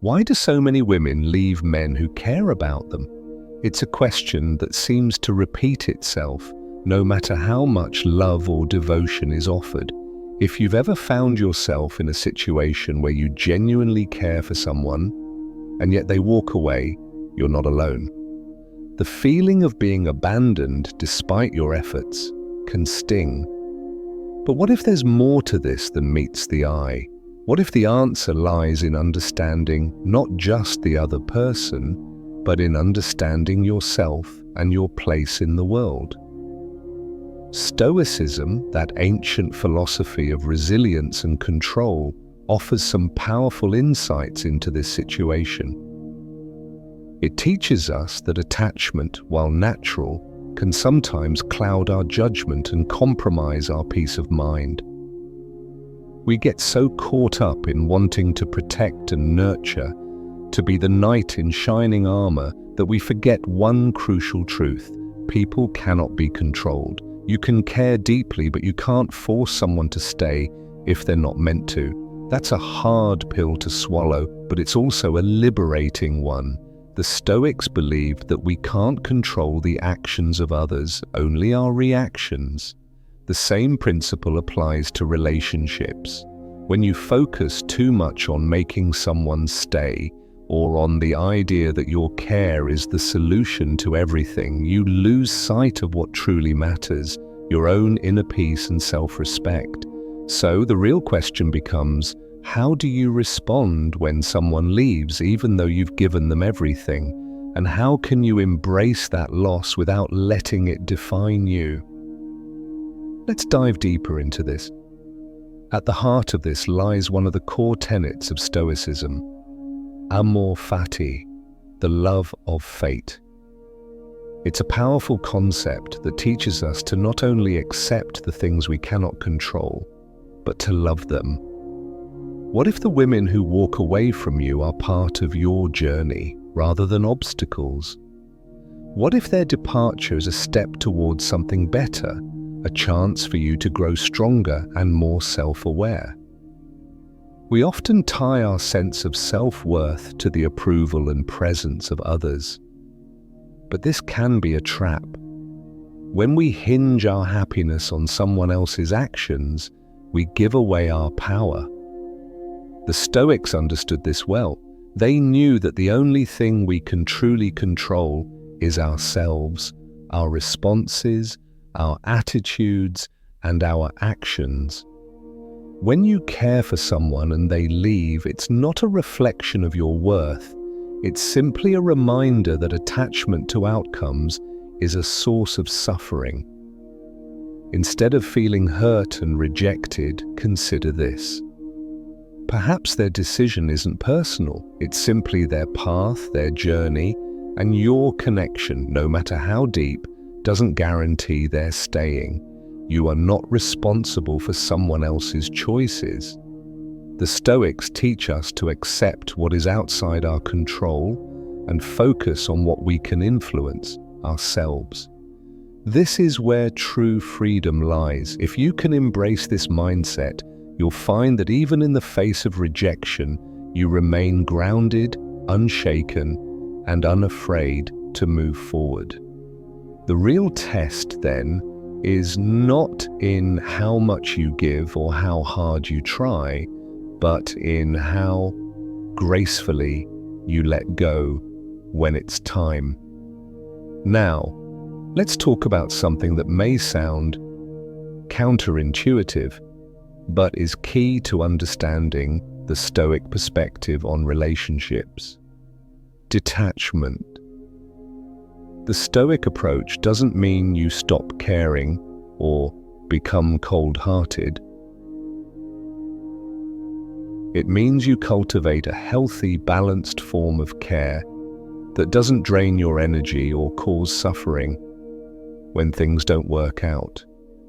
Why do so many women leave men who care about them? It's a question that seems to repeat itself, no matter how much love or devotion is offered. If you've ever found yourself in a situation where you genuinely care for someone, and yet they walk away, you're not alone. The feeling of being abandoned despite your efforts can sting. But what if there's more to this than meets the eye? What if the answer lies in understanding not just the other person, but in understanding yourself and your place in the world? Stoicism, that ancient philosophy of resilience and control, offers some powerful insights into this situation. It teaches us that attachment, while natural, can sometimes cloud our judgment and compromise our peace of mind. We get so caught up in wanting to protect and nurture, to be the knight in shining armor, that we forget one crucial truth: people cannot be controlled. You can care deeply, but you can't force someone to stay if they're not meant to. That's a hard pill to swallow, but it's also a liberating one. The Stoics believed that we can't control the actions of others, only our reactions. The same principle applies to relationships. When you focus too much on making someone stay, or on the idea that your care is the solution to everything, you lose sight of what truly matters, your own inner peace and self-respect. So the real question becomes, how do you respond when someone leaves, even though you've given them everything? And how can you embrace that loss without letting it define you? Let's dive deeper into this. At the heart of this lies one of the core tenets of Stoicism: amor fati, the love of fate. It's a powerful concept that teaches us to not only accept the things we cannot control, but to love them. What if the women who walk away from you are part of your journey rather than obstacles? What if their departure is a step towards something better, a chance for you to grow stronger and more self-aware? We often tie our sense of self-worth to the approval and presence of others. But this can be a trap. When we hinge our happiness on someone else's actions, we give away our power. The Stoics understood this well. They knew that the only thing we can truly control is ourselves, our responses, our attitudes, and our actions. When you care for someone and they leave, it's not a reflection of your worth. It's simply a reminder that attachment to outcomes is a source of suffering. Instead of feeling hurt and rejected, consider this. Perhaps their decision isn't personal. It's simply their path, their journey, and your connection, no matter how deep, doesn't guarantee their staying. You are not responsible for someone else's choices. The Stoics teach us to accept what is outside our control and focus on what we can influence, ourselves. This is where true freedom lies. If you can embrace this mindset, you'll find that even in the face of rejection, you remain grounded, unshaken, and unafraid to move forward. The real test, then, is not in how much you give or how hard you try, but in how gracefully you let go when it's time. Now, let's talk about something that may sound counterintuitive, but is key to understanding the Stoic perspective on relationships: detachment. The Stoic approach doesn't mean you stop caring or become cold-hearted. It means you cultivate a healthy, balanced form of care that doesn't drain your energy or cause suffering when things don't work out.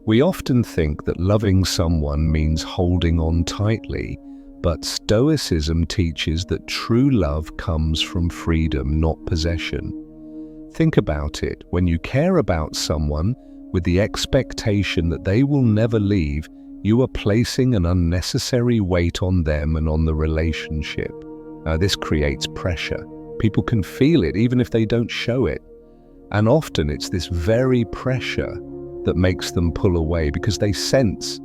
We often think that loving someone means holding on tightly, but Stoicism teaches that true love comes from freedom, not possession. Think about it. When you care about someone with the expectation that they will never leave, you are placing an unnecessary weight on them and on the relationship. This creates pressure. People can feel it even if they don't show it. And often it's this very pressure that makes them pull away because they sense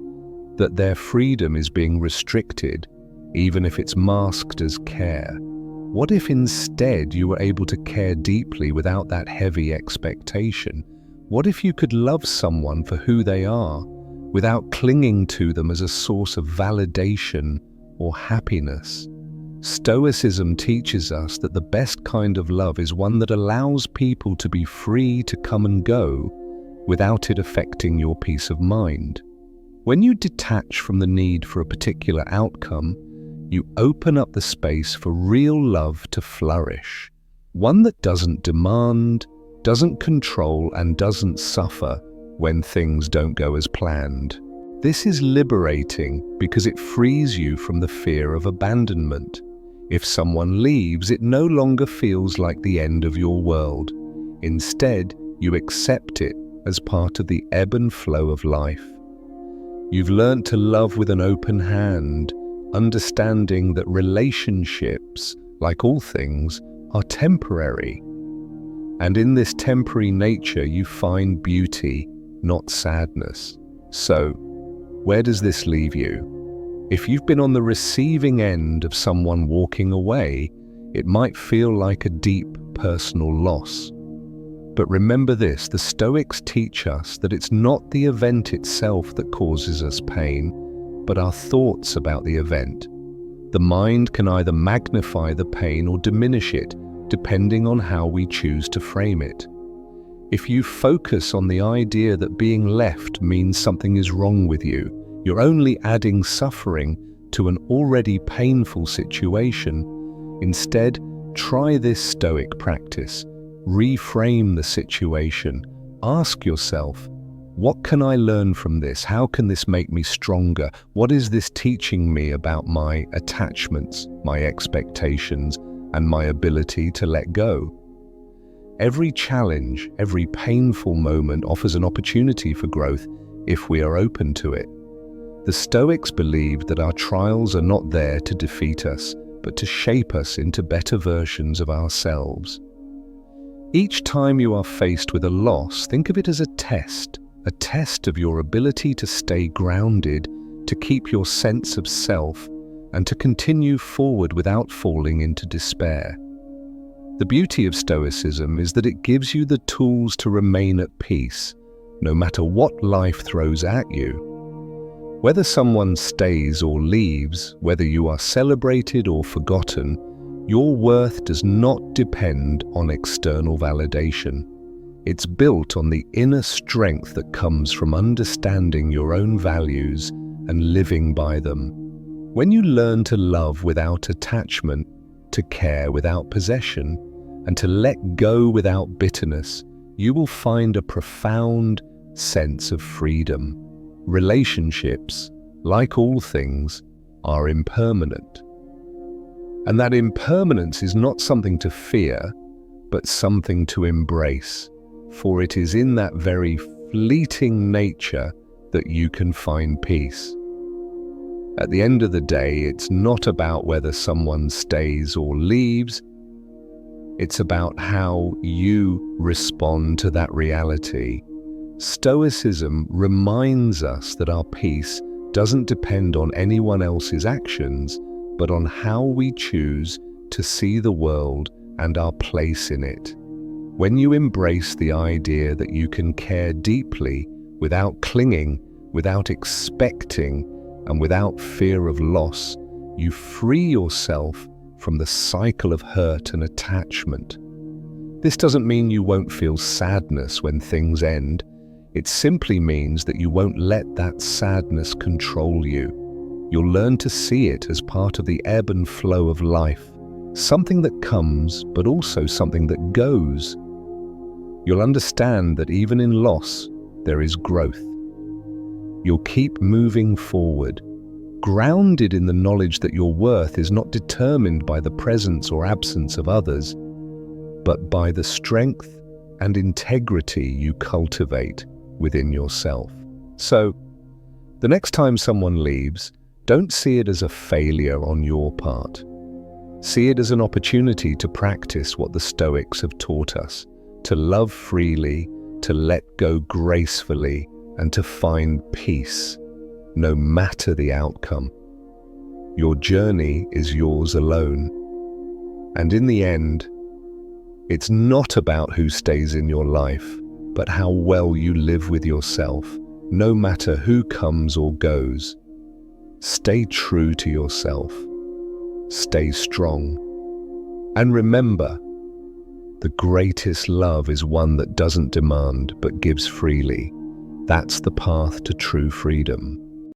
that their freedom is being restricted, even if it's masked as care. What if instead you were able to care deeply without that heavy expectation? What if you could love someone for who they are, without clinging to them as a source of validation or happiness? Stoicism teaches us that the best kind of love is one that allows people to be free to come and go without it affecting your peace of mind. When you detach from the need for a particular outcome, you open up the space for real love to flourish. One that doesn't demand, doesn't control, and doesn't suffer when things don't go as planned. This is liberating because it frees you from the fear of abandonment. If someone leaves, it no longer feels like the end of your world. Instead, you accept it as part of the ebb and flow of life. You've learned to love with an open hand, understanding that relationships, like all things, are temporary. And in this temporary nature, you find beauty, not sadness. So, where does this leave you? If you've been on the receiving end of someone walking away, it might feel like a deep personal loss. But remember this, the Stoics teach us that it's not the event itself that causes us pain, but our thoughts about the event. The mind can either magnify the pain or diminish it, depending on how we choose to frame it. If you focus on the idea that being left means something is wrong with you, you're only adding suffering to an already painful situation. Instead, try this Stoic practice. Reframe the situation. Ask yourself, what can I learn from this? How can this make me stronger? What is this teaching me about my attachments, my expectations, and my ability to let go? Every challenge, every painful moment offers an opportunity for growth if we are open to it. The Stoics believed that our trials are not there to defeat us, but to shape us into better versions of ourselves. Each time you are faced with a loss, think of it as a test of your ability to stay grounded, to keep your sense of self, and to continue forward without falling into despair. The beauty of Stoicism is that it gives you the tools to remain at peace, no matter what life throws at you. Whether someone stays or leaves, whether you are celebrated or forgotten, your worth does not depend on external validation. It's built on the inner strength that comes from understanding your own values and living by them. When you learn to love without attachment, to care without possession, and to let go without bitterness, you will find a profound sense of freedom. Relationships, like all things, are impermanent. And that impermanence is not something to fear, but something to embrace, for it is in that very fleeting nature that you can find peace. At the end of the day, it's not about whether someone stays or leaves. It's about how you respond to that reality. Stoicism reminds us that our peace doesn't depend on anyone else's actions, but on how we choose to see the world and our place in it. When you embrace the idea that you can care deeply without clinging, without expecting, and without fear of loss, you free yourself from the cycle of hurt and attachment. This doesn't mean you won't feel sadness when things end. It simply means that you won't let that sadness control you. You'll learn to see it as part of the ebb and flow of life, something that comes, but also something that goes. You'll understand that even in loss, there is growth. You'll keep moving forward, grounded in the knowledge that your worth is not determined by the presence or absence of others, but by the strength and integrity you cultivate within yourself. So, the next time someone leaves, don't see it as a failure on your part. See it as an opportunity to practice what the Stoics have taught us, to love freely, to let go gracefully, and to find peace, no matter the outcome. Your journey is yours alone. And in the end, it's not about who stays in your life, but how well you live with yourself, no matter who comes or goes. Stay true to yourself. Stay strong. And remember, the greatest love is one that doesn't demand but gives freely. That's the path to true freedom.